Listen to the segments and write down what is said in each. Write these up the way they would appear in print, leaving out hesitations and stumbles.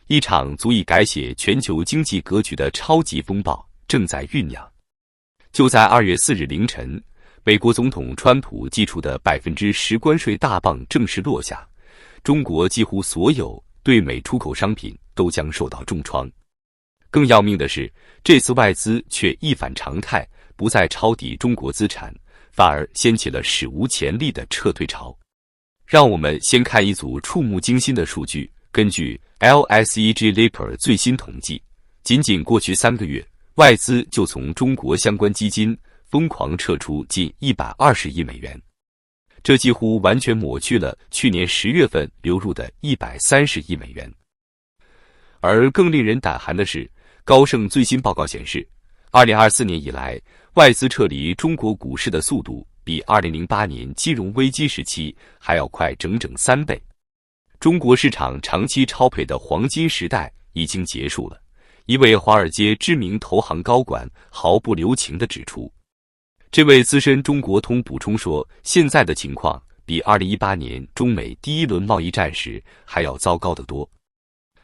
一场足以改写全球经济格局的超级风暴正在酝酿。就在2月4日凌晨，美国总统川普寄出的10%关税大棒正式落下，中国几乎所有对美出口商品都将受到重创。更要命的是，这次外资却一反常态，不再抄底中国资产，反而掀起了史无前例的撤退潮。让我们先看一组触目惊心的数据。根据 LSEG-Lipper 最新统计，仅仅过去3个月，外资就从中国相关基金疯狂撤出近120亿美元，这几乎完全抹去了去年10月份流入的130亿美元。而更令人胆寒的是，高盛最新报告显示，2024年以来，外资撤离中国股市的速度比2008年金融危机时期还要快整整3倍。中国市场长期超赔的黄金时代已经结束了，一位华尔街知名投行高管毫不留情地指出。这位资深中国通补充说，现在的情况比2018年中美第一轮贸易战时还要糟糕得多。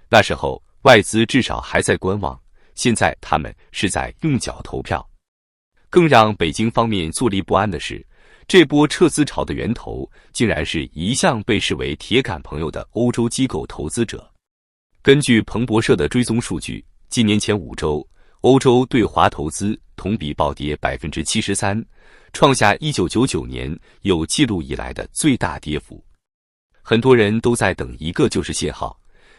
那时候外资至少还在观望，现在他们是在用脚投票。更让北京方面坐立不安的是，这波撤资潮的源头竟然是一向被视为铁杆朋友的欧洲机构投资者。根据彭博社的追踪数据，今年前5周，欧洲对华投资同比暴跌 73%， 创下1999年有记录以来的最大跌幅。很多人都在等一个就是信号，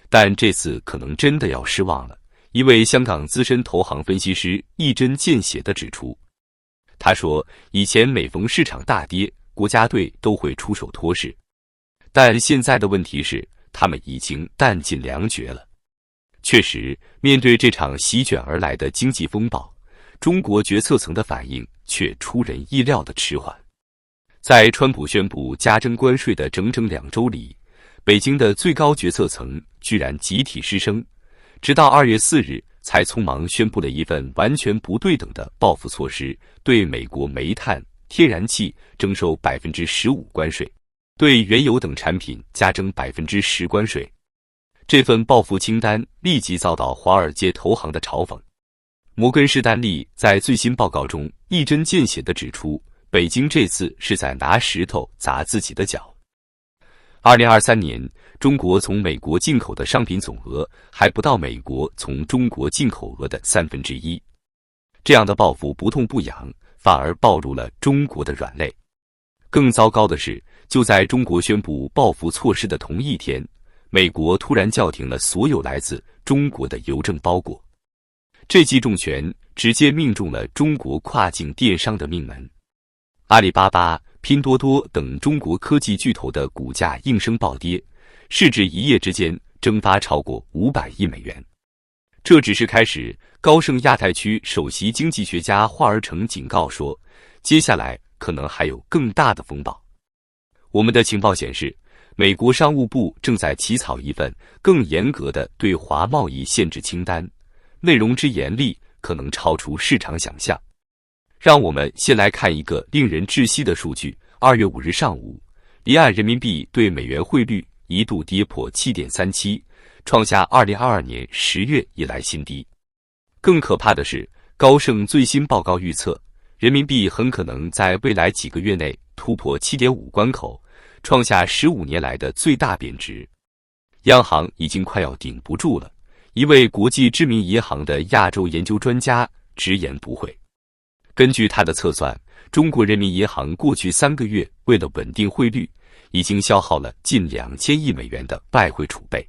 但这次可能真的要失望了。一位香港资深投行分析师一针见血地指出，他说，以前每逢市场大跌，国家队都会出手托市，但现在的问题是，他们已经弹尽粮绝了。确实，面对这场席卷而来的经济风暴，中国决策层的反应却出人意料的迟缓。在川普宣布加征关税的整整2周里，北京的最高决策层居然集体失声，直到2月4日才匆忙宣布了一份完全不对等的报复措施，对美国煤炭、天然气征收 15% 关税，对原油等产品加征 10% 关税。这份报复清单立即遭到华尔街投行的嘲讽。摩根士丹利在最新报告中一针见血地指出，北京这次是在拿石头砸自己的脚。2023年，中国从美国进口的商品总额还不到美国从中国进口额的1/3。这样的报复不痛不痒，反而暴露了中国的软肋。更糟糕的是，就在中国宣布报复措施的同一天，美国突然叫停了所有来自中国的邮政包裹。这记重拳直接命中了中国跨境电商的命门。阿里巴巴、拼多多等中国科技巨头的股价应声暴跌，市值一夜之间蒸发超过500亿美元。这只是开始，高盛亚太区首席经济学家华而成警告说，接下来可能还有更大的风暴。我们的情报显示，美国商务部正在起草一份更严格的对华贸易限制清单，内容之严厉可能超出市场想象。让我们先来看一个令人窒息的数据。2月5日上午，离岸人民币对美元汇率一度跌破 7.37， 创下2022年10月以来新低。更可怕的是，高盛最新报告预测，人民币很可能在未来几个月内突破 7.5 关口，创下15年来的最大贬值。央行已经快要顶不住了。一位国际知名银行的亚洲研究专家直言不讳。根据他的测算，中国人民银行过去3个月为了稳定汇率，已经消耗了近2000亿美元的外汇储备。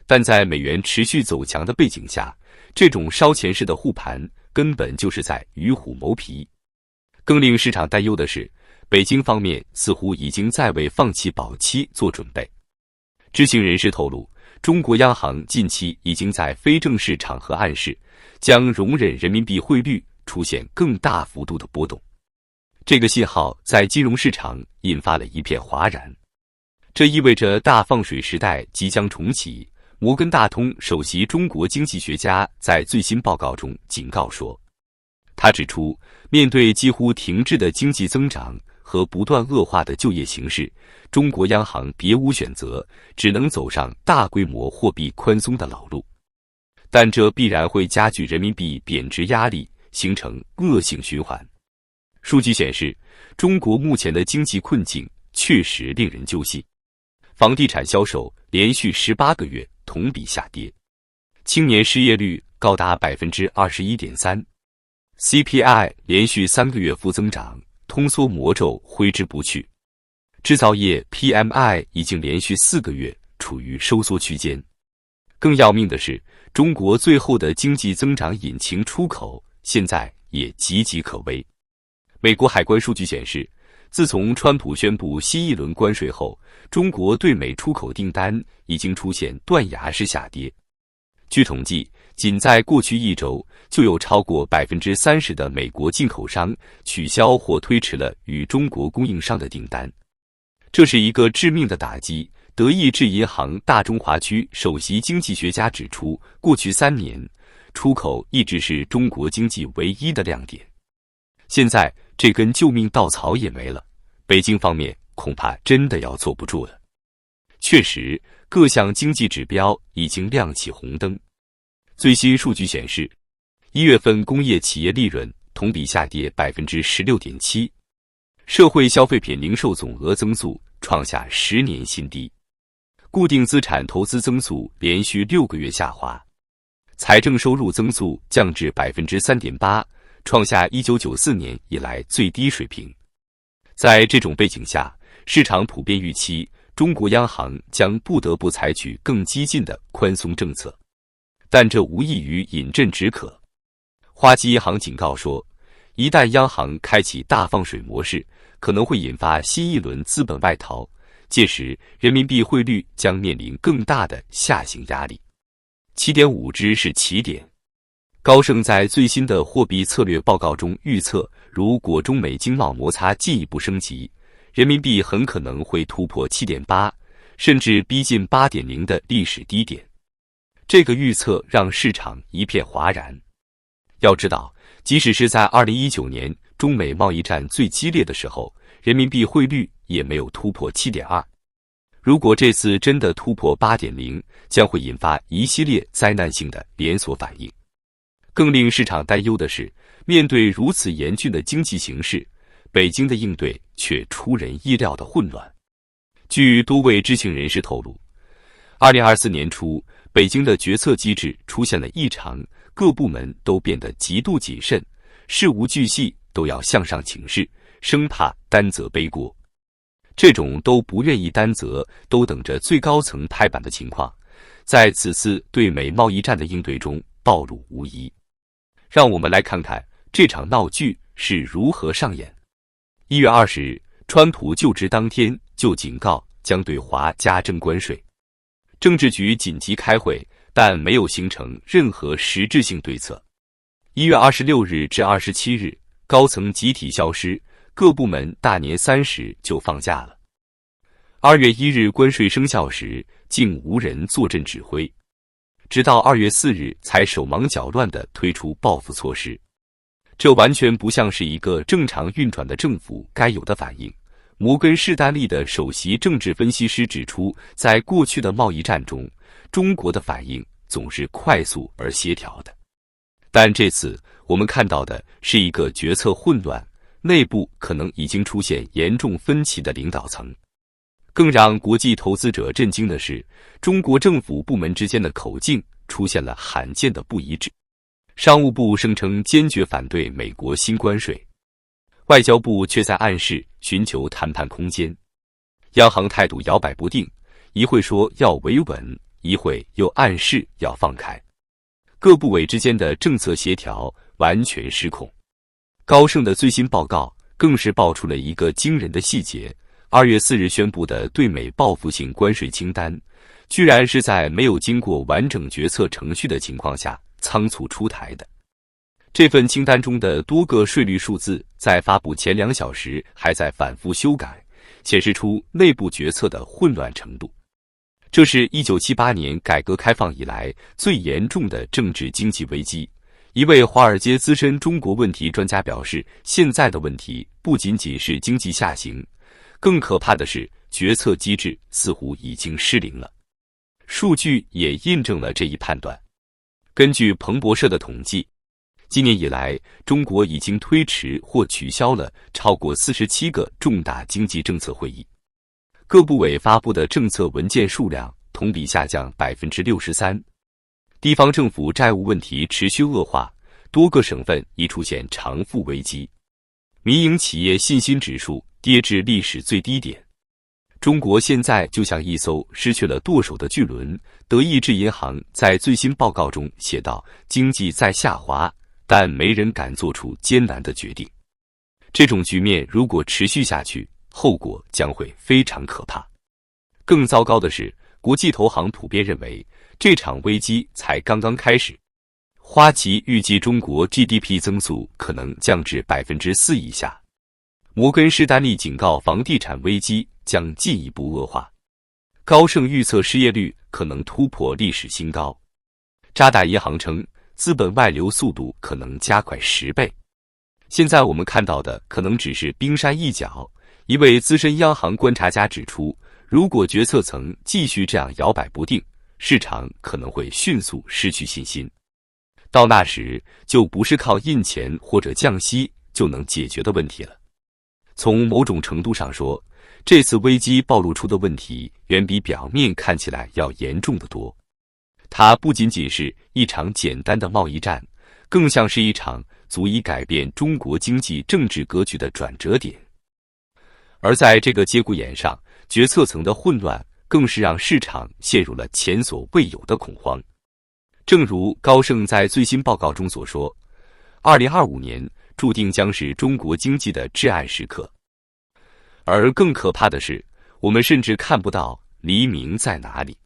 但在美元持续走强的背景下，这种烧钱式的护盘根本就是在与虎谋皮。更令市场担忧的是，北京方面似乎已经在为放弃保期做准备。知情人士透露，中国央行近期已经在非正式场合暗示，将容忍人民币汇率出现更大幅度的波动。这个信号在金融市场引发了一片哗然，这意味着大放水时代即将重启。摩根大通首席中国经济学家在最新报告中警告说，他指出，面对几乎停滞的经济增长，和不断恶化的就业形势，中国央行别无选择，只能走上大规模货币宽松的老路。但这必然会加剧人民币贬值压力，形成恶性循环。数据显示，中国目前的经济困境确实令人揪心。房地产销售连续18个月同比下跌，青年失业率高达 21.3%， CPI 连续3个月负增长，通缩魔咒挥之不去。制造业 PMI 已经连续4个月处于收缩区间。更要命的是，中国最后的经济增长引擎出口现在也岌岌可危。美国海关数据显示，自从川普宣布新一轮关税后，中国对美出口订单已经出现断崖式下跌。据统计，仅在过去1周，就有超过 30% 的美国进口商取消或推迟了与中国供应商的订单。这是一个致命的打击。德意志银行大中华区首席经济学家指出，过去3年，出口一直是中国经济唯一的亮点。现在这根救命稻草也没了，北京方面恐怕真的要坐不住了。确实，各项经济指标已经亮起红灯。最新数据显示，1月份工业企业利润同比下跌 16.7%， 社会消费品零售总额增速创下10年新低。固定资产投资增速连续6个月下滑，财政收入增速降至 3.8%， 创下1994年以来最低水平。在这种背景下，市场普遍预期中国央行将不得不采取更激进的宽松政策，但这无异于饮鸩止渴。花旗银行警告说，一旦央行开启大放水模式，可能会引发新一轮资本外逃，届时人民币汇率将面临更大的下行压力。7.5只是起点。高盛在最新的货币策略报告中预测，如果中美经贸摩擦进一步升级，人民币很可能会突破 7.8， 甚至逼近 8.0 的历史低点。这个预测让市场一片哗然。要知道，即使是在2019年中美贸易战最激烈的时候，人民币汇率也没有突破 7.2。 如果这次真的突破 8.0， 将会引发一系列灾难性的连锁反应。更令市场担忧的是，面对如此严峻的经济形势，北京的应对却出人意料的混乱。据多位知情人士透露，2024年初，北京的决策机制出现了异常，各部门都变得极度谨慎，事无巨细都要向上请示，生怕担责背锅。这种都不愿意担责，都等着最高层拍板的情况，在此次对美贸易战的应对中暴露无遗。让我们来看看这场闹剧是如何上演。1月20日，川普就职当天就警告将对华加征关税。政治局紧急开会，但没有形成任何实质性对策。1月26日至27日，高层集体消失，各部门大年30就放假了。2月1日关税生效时，竟无人坐镇指挥，直到2月4日才手忙脚乱地推出报复措施。这完全不像是一个正常运转的政府该有的反应。摩根士丹利的首席政治分析师指出，在过去的贸易战中，中国的反应总是快速而协调的。但这次我们看到的是一个决策混乱，内部可能已经出现严重分歧的领导层。更让国际投资者震惊的是，中国政府部门之间的口径出现了罕见的不一致。商务部声称坚决反对美国新关税，外交部却在暗示寻求谈判空间。央行态度摇摆不定，一会说要维稳，一会又暗示要放开。各部委之间的政策协调完全失控。高盛的最新报告更是爆出了一个惊人的细节：2月4日宣布的对美报复性关税清单，居然是在没有经过完整决策程序的情况下仓促出台的。这份清单中的多个税率数字在发布前2小时还在反复修改，显示出内部决策的混乱程度。这是1978年改革开放以来最严重的政治经济危机，一位华尔街资深中国问题专家表示，现在的问题不仅仅是经济下行，更可怕的是决策机制似乎已经失灵了。数据也印证了这一判断。根据彭博社的统计，今年以来，中国已经推迟或取消了超过47个重大经济政策会议，各部委发布的政策文件数量同比下降63%。地方政府债务问题持续恶化，多个省份已出现偿付危机，民营企业信心指数跌至历史最低点。中国现在就像一艘失去了舵手的巨轮，德意志银行在最新报告中写道，经济在下滑，但没人敢做出艰难的决定。这种局面如果持续下去，后果将会非常可怕。更糟糕的是，国际投行普遍认为，这场危机才刚刚开始。花旗预计中国 GDP 增速可能降至4%以下。摩根士丹利警告，房地产危机将进一步恶化。高盛预测失业率可能突破历史新高。渣打银行称，资本外流速度可能加快10倍。现在我们看到的可能只是冰山一角。一位资深央行观察家指出，如果决策层继续这样摇摆不定，市场可能会迅速失去信心。到那时，就不是靠印钱或者降息就能解决的问题了。从某种程度上说，这次危机暴露出的问题远比表面看起来要严重得多。它不仅仅是一场简单的贸易战，更像是一场足以改变中国经济政治格局的转折点。而在这个节骨眼上，决策层的混乱更是让市场陷入了前所未有的恐慌。正如高盛在最新报告中所说，2025年注定将是中国经济的至暗时刻。而更可怕的是，我们甚至看不到黎明在哪里。